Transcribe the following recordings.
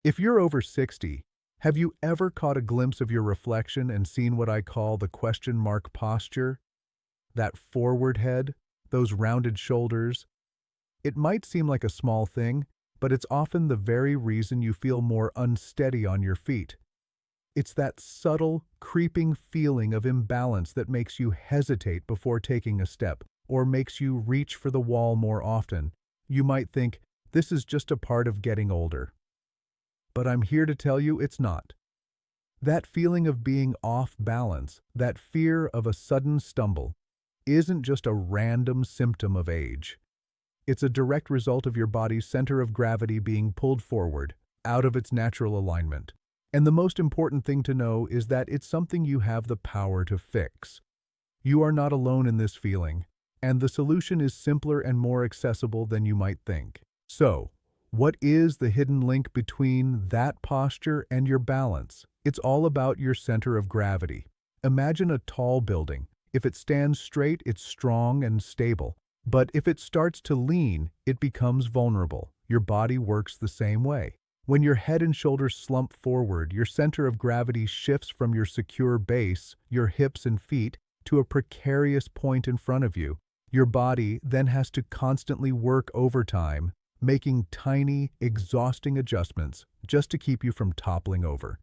If you're over 60, have you ever caught a glimpse of your reflection and seen what I call the question mark posture? That forward head, those rounded shoulders. It might seem like a small thing, but it's often the very reason you feel more unsteady on your feet. It's that subtle, creeping feeling of imbalance that makes you hesitate before taking a step, or makes you reach for the wall more often. You might think, this is just a part of getting older. But I'm here to tell you it's not. That feeling of being off balance, that fear of a sudden stumble, isn't just a random symptom of age. It's a direct result of your body's center of gravity being pulled forward, out of its natural alignment. And the most important thing to know is that it's something you have the power to fix. You are not alone in this feeling, and the solution is simpler and more accessible than you might think. So, what is the hidden link between that posture and your balance? It's all about your center of gravity. Imagine a tall building. If it stands straight, it's strong and stable. But if it starts to lean, it becomes vulnerable. Your body works the same way. When your head and shoulders slump forward, your center of gravity shifts from your secure base, your hips and feet, to a precarious point in front of you. Your body then has to constantly work overtime, making tiny, exhausting adjustments just to keep you from toppling over.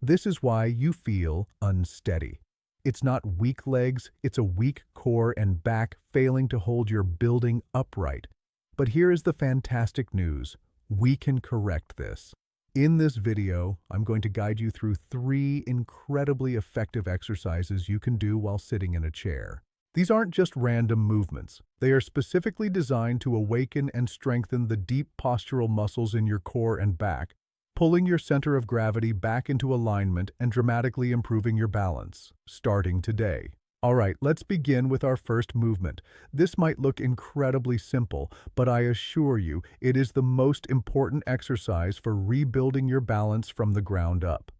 This is why you feel unsteady. It's not weak legs, it's a weak core and back failing to hold your building upright. But here is the fantastic news. We can correct this. In this video, I'm going to guide you through 3 incredibly effective exercises you can do while sitting in a chair. These aren't just random movements. They are specifically designed to awaken and strengthen the deep postural muscles in your core and back, pulling your center of gravity back into alignment and dramatically improving your balance, starting today. All right, let's begin with our first movement. This might look incredibly simple, but I assure you it is the most important exercise for rebuilding your balance from the ground up.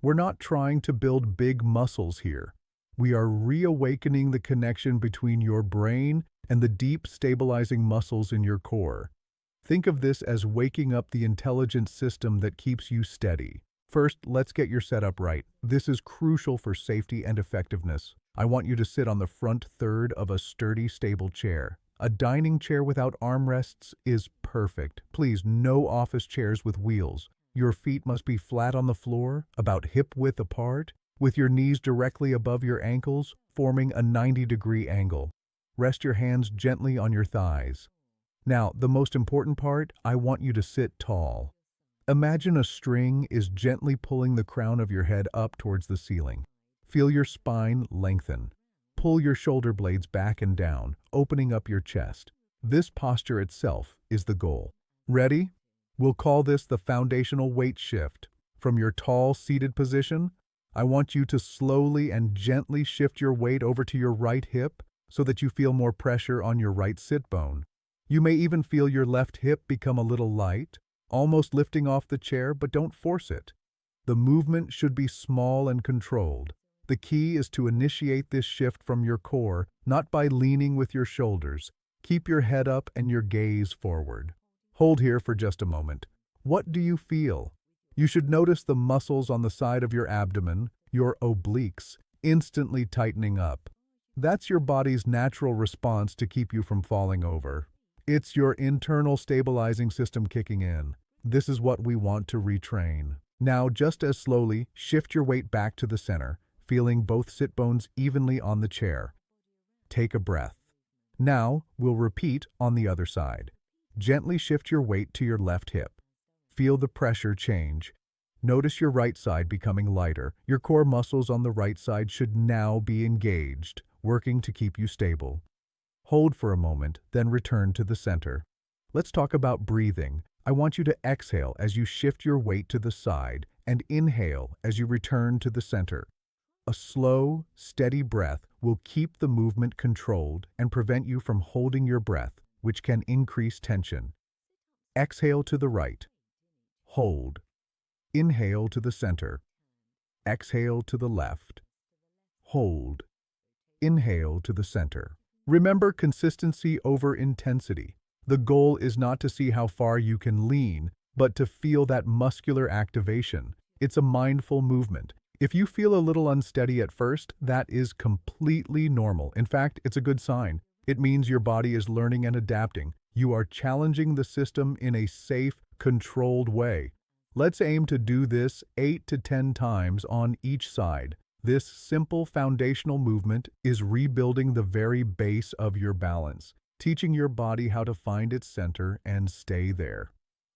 We're not trying to build big muscles here. We are reawakening the connection between your brain and the deep stabilizing muscles in your core. Think of this as waking up the intelligent system that keeps you steady. First, let's get your setup right. This is crucial for safety and effectiveness. I want you to sit on the front third of a sturdy, stable chair. A dining chair without armrests is perfect. Please, no office chairs with wheels. Your feet must be flat on the floor, about hip-width apart, with your knees directly above your ankles, forming a 90-degree angle. Rest your hands gently on your thighs. Now, the most important part, I want you to sit tall. Imagine a string is gently pulling the crown of your head up towards the ceiling. Feel your spine lengthen. Pull your shoulder blades back and down, opening up your chest. This posture itself is the goal. Ready? We'll call this the foundational weight shift. From your tall seated position, I want you to slowly and gently shift your weight over to your right hip so that you feel more pressure on your right sit bone. You may even feel your left hip become a little light, almost lifting off the chair, but don't force it. The movement should be small and controlled. The key is to initiate this shift from your core, not by leaning with your shoulders. Keep your head up and your gaze forward. Hold here for just a moment. What do you feel? You should notice the muscles on the side of your abdomen, your obliques, instantly tightening up. That's your body's natural response to keep you from falling over. It's your internal stabilizing system kicking in. This is what we want to retrain. Now, just as slowly, shift your weight back to the center, feeling both sit bones evenly on the chair. Take a breath. Now, we'll repeat on the other side. Gently shift your weight to your left hip. Feel the pressure change. Notice your right side becoming lighter. Your core muscles on the right side should now be engaged, working to keep you stable. Hold for a moment, then return to the center. Let's talk about breathing. I want you to exhale as you shift your weight to the side and inhale as you return to the center. A slow, steady breath will keep the movement controlled and prevent you from holding your breath, which can increase tension. Exhale to the right. Hold. Inhale to the center. Exhale to the left. Hold. Inhale to the center. Remember consistency over intensity. The goal is not to see how far you can lean, but to feel that muscular activation. It's a mindful movement. If you feel a little unsteady at first, that is completely normal. In fact, it's a good sign. It means your body is learning and adapting. You are challenging the system in a safe, controlled way. Let's aim to do this 8 to 10 times on each side. This simple foundational movement is rebuilding the very base of your balance, teaching your body how to find its center and stay there.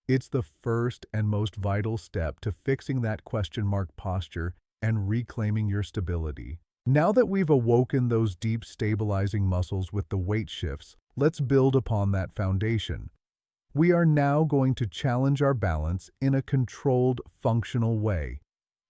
It's the first and most vital step to fixing that question mark posture and reclaiming your stability. Now that we've awoken those deep stabilizing muscles with the weight shifts, let's build upon that foundation. We are now going to challenge our balance in a controlled, functional way.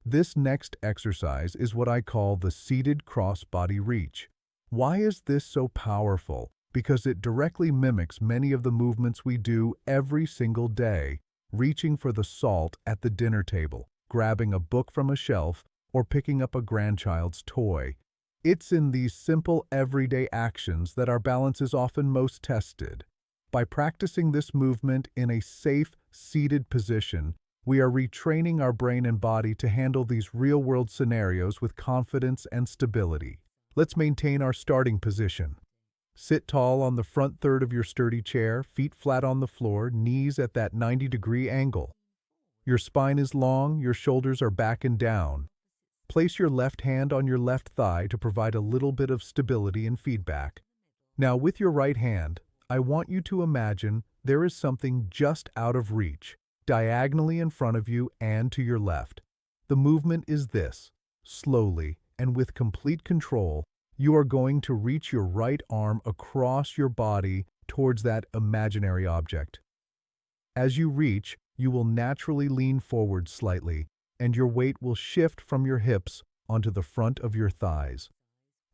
This next exercise is what I call the seated cross-body reach. Why is this so powerful? Because it directly mimics many of the movements we do every single day, reaching for the salt at the dinner table, grabbing a book from a shelf, or picking up a grandchild's toy. It's in these simple everyday actions that our balance is often most tested. By practicing this movement in a safe, seated position, we are retraining our brain and body to handle these real-world scenarios with confidence and stability. Let's maintain our starting position. Sit tall on the front third of your sturdy chair, feet flat on the floor, knees at that 90-degree angle. Your spine is long, your shoulders are back and down. Place your left hand on your left thigh to provide a little bit of stability and feedback. Now, with your right hand, I want you to imagine there is something just out of reach, diagonally in front of you and to your left. The movement is this. Slowly and with complete control, you are going to reach your right arm across your body towards that imaginary object. As you reach, you will naturally lean forward slightly, and your weight will shift from your hips onto the front of your thighs.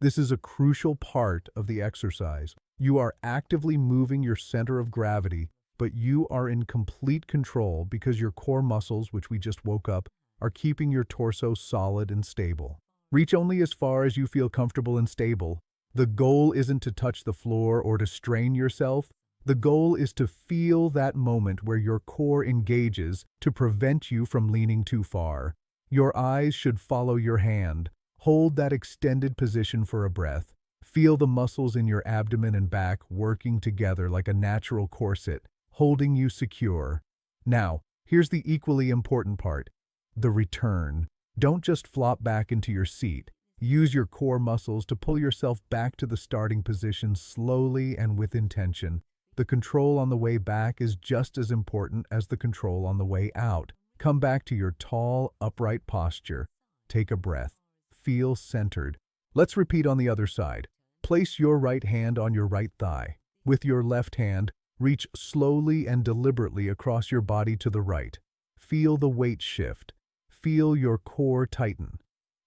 This is a crucial part of the exercise. You are actively moving your center of gravity, but you are in complete control because your core muscles, which we just woke up, are keeping your torso solid and stable. Reach only as far as you feel comfortable and stable. The goal isn't to touch the floor or to strain yourself. The goal is to feel that moment where your core engages to prevent you from leaning too far. Your eyes should follow your hand. Hold that extended position for a breath. Feel the muscles in your abdomen and back working together like a natural corset, holding you secure. Now, here's the equally important part, the return. Don't just flop back into your seat. Use your core muscles to pull yourself back to the starting position slowly and with intention. The control on the way back is just as important as the control on the way out. Come back to your tall, upright posture. Take a breath. Feel centered. Let's repeat on the other side. Place your right hand on your right thigh. With your left hand, reach slowly and deliberately across your body to the right. Feel the weight shift. Feel your core tighten.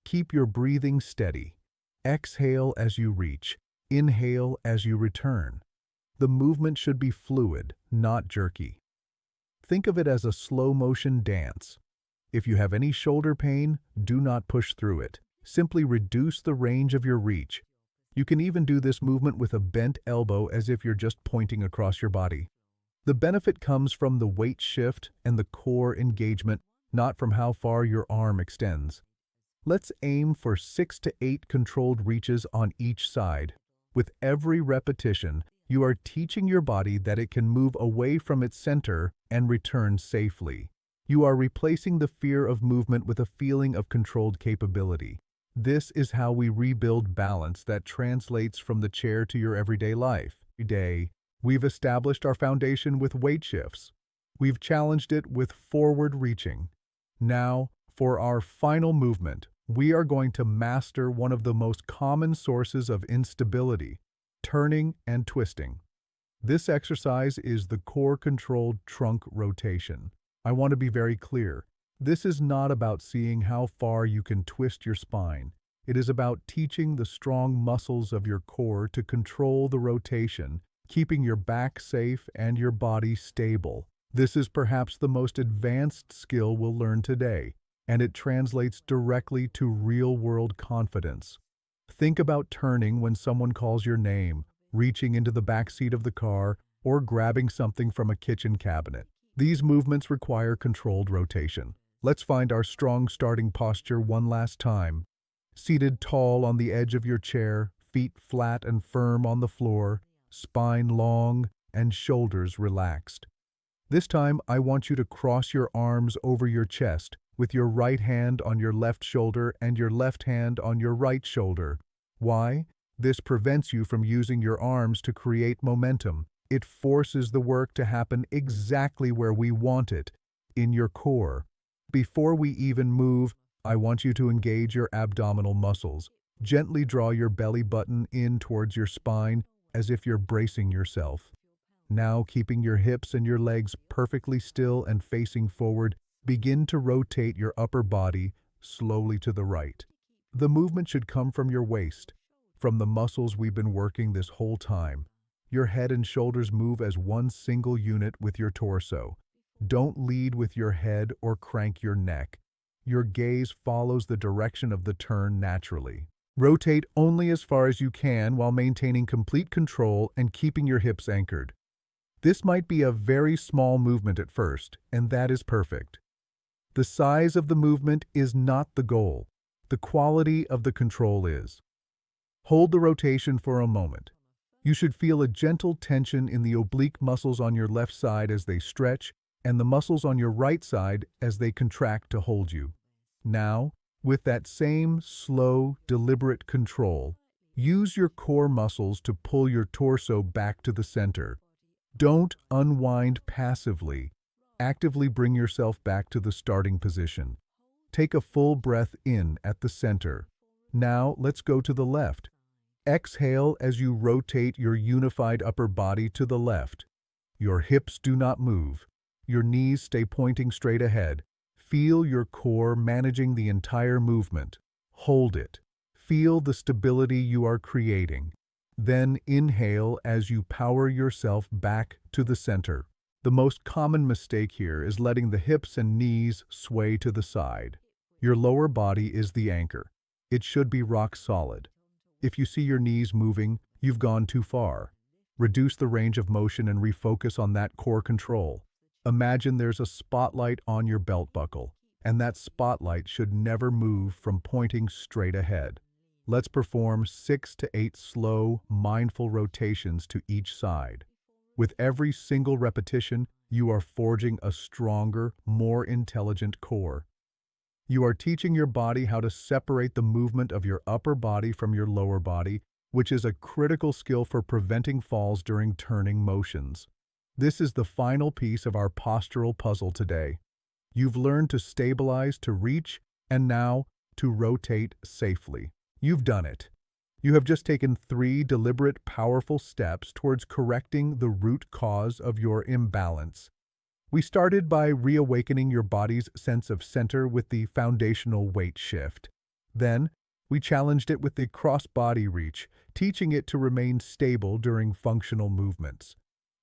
Keep your breathing steady. Exhale as you reach. Inhale as you return. The movement should be fluid, not jerky. Think of it as a slow-motion dance. If you have any shoulder pain, do not push through it. Simply reduce the range of your reach. You can even do this movement with a bent elbow as if you're just pointing across your body. The benefit comes from the weight shift and the core engagement, not from how far your arm extends. Let's aim for 6 to 8 controlled reaches on each side. With every repetition, you are teaching your body that it can move away from its center and return safely. You are replacing the fear of movement with a feeling of controlled capability. This is how we rebuild balance that translates from the chair to your everyday life. Today, we've established our foundation with weight shifts. We've challenged it with forward reaching. Now, for our final movement, we are going to master one of the most common sources of instability, turning and twisting. This exercise is the core-controlled trunk rotation. I want to be very clear. This is not about seeing how far you can twist your spine. It is about teaching the strong muscles of your core to control the rotation, keeping your back safe and your body stable. This is perhaps the most advanced skill we'll learn today, and it translates directly to real-world confidence. Think about turning when someone calls your name, reaching into the back seat of the car, or grabbing something from a kitchen cabinet. These movements require controlled rotation. Let's find our strong starting posture one last time. Seated tall on the edge of your chair, feet flat and firm on the floor, spine long and shoulders relaxed. This time, I want you to cross your arms over your chest, with your right hand on your left shoulder and your left hand on your right shoulder. Why? This prevents you from using your arms to create momentum. It forces the work to happen exactly where we want it, in your core. Before we even move, I want you to engage your abdominal muscles. Gently draw your belly button in towards your spine as if you're bracing yourself. Now, keeping your hips and your legs perfectly still and facing forward, begin to rotate your upper body slowly to the right. The movement should come from your waist, from the muscles we've been working this whole time. Your head and shoulders move as one single unit with your torso. Don't lead with your head or crank your neck. Your gaze follows the direction of the turn naturally. Rotate only as far as you can while maintaining complete control and keeping your hips anchored. This might be a very small movement at first, and that is perfect. The size of the movement is not the goal. The quality of the control is. Hold the rotation for a moment. You should feel a gentle tension in the oblique muscles on your left side as they stretch, and the muscles on your right side as they contract to hold you. Now, with that same slow, deliberate control, use your core muscles to pull your torso back to the center. Don't unwind passively. Actively bring yourself back to the starting position. Take a full breath in at the center. Now, let's go to the left. Exhale as you rotate your unified upper body to the left. Your hips do not move. Your knees stay pointing straight ahead. Feel your core managing the entire movement. Hold it. Feel the stability you are creating. Then inhale as you power yourself back to the center. The most common mistake here is letting the hips and knees sway to the side. Your lower body is the anchor. It should be rock solid. If you see your knees moving, you've gone too far. Reduce the range of motion and refocus on that core control. Imagine there's a spotlight on your belt buckle, and that spotlight should never move from pointing straight ahead. Let's perform 6 to 8 slow, mindful rotations to each side. With every single repetition, you are forging a stronger, more intelligent core. You are teaching your body how to separate the movement of your upper body from your lower body, which is a critical skill for preventing falls during turning motions. This is the final piece of our postural puzzle today. You've learned to stabilize, to reach, and now to rotate safely. You've done it. You have just taken 3 deliberate, powerful steps towards correcting the root cause of your imbalance. We started by reawakening your body's sense of center with the foundational weight shift. Then, we challenged it with the cross-body reach, teaching it to remain stable during functional movements.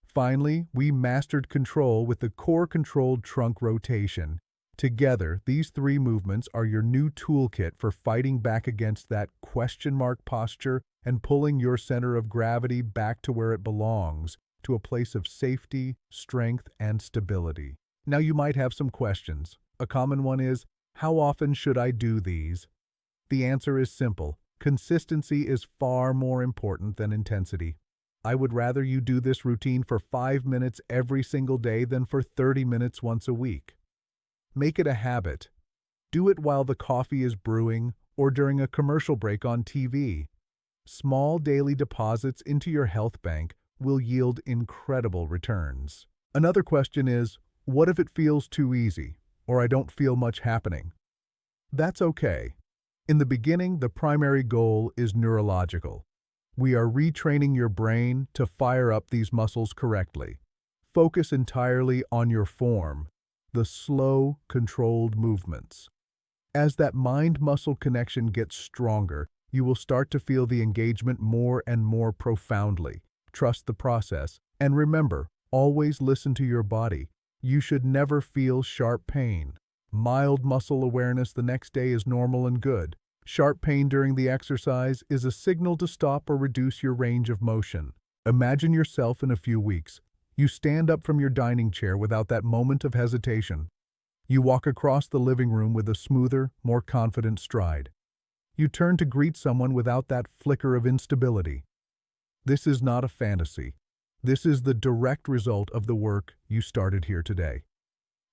Finally, we mastered control with the core-controlled trunk rotation. Together, these 3 movements are your new toolkit for fighting back against that question mark posture and pulling your center of gravity back to where it belongs, to a place of safety, strength, and stability. Now you might have some questions. A common one is, how often should I do these? The answer is simple. Consistency is far more important than intensity. I would rather you do this routine for 5 minutes every single day than for 30 minutes once a week. Make it a habit. Do it while the coffee is brewing or during a commercial break on TV. Small daily deposits into your health bank will yield incredible returns. Another question is, what if it feels too easy, or I don't feel much happening? That's okay. In the beginning, the primary goal is neurological. We are retraining your brain to fire up these muscles correctly. Focus entirely on your form, the slow, controlled movements. As that mind-muscle connection gets stronger, you will start to feel the engagement more and more profoundly. Trust the process, and remember, always listen to your body. You should never feel sharp pain. Mild muscle awareness the next day is normal and good. Sharp pain during the exercise is a signal to stop or reduce your range of motion. Imagine yourself in a few weeks, You stand up from your dining chair without that moment of hesitation. You walk across the living room with a smoother, more confident stride. You turn to greet someone without that flicker of instability. This is not a fantasy. This is the direct result of the work you started here today.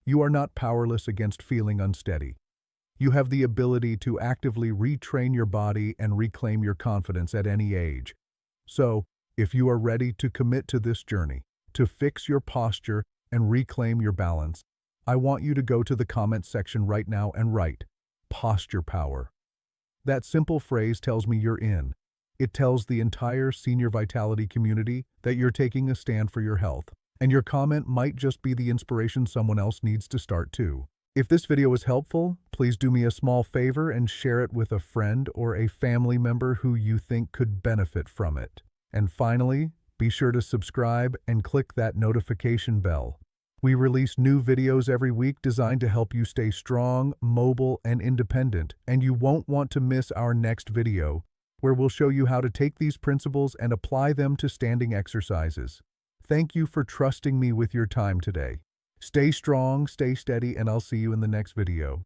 You are not powerless against feeling unsteady. You have the ability to actively retrain your body and reclaim your confidence at any age. So, if you are ready to commit to this journey, to fix your posture and reclaim your balance, I want you to go to the comments section right now and write, "Posture Power." That simple phrase tells me you're in. It tells the entire senior vitality community that you're taking a stand for your health. And your comment might just be the inspiration someone else needs to start too. If this video was helpful, please do me a small favor and share it with a friend or a family member who you think could benefit from it. And finally, be sure to subscribe and click that notification bell. We release new videos every week designed to help you stay strong, mobile, and independent, and you won't want to miss our next video, where we'll show you how to take these principles and apply them to standing exercises. Thank you for trusting me with your time today. Stay strong, stay steady, and I'll see you in the next video.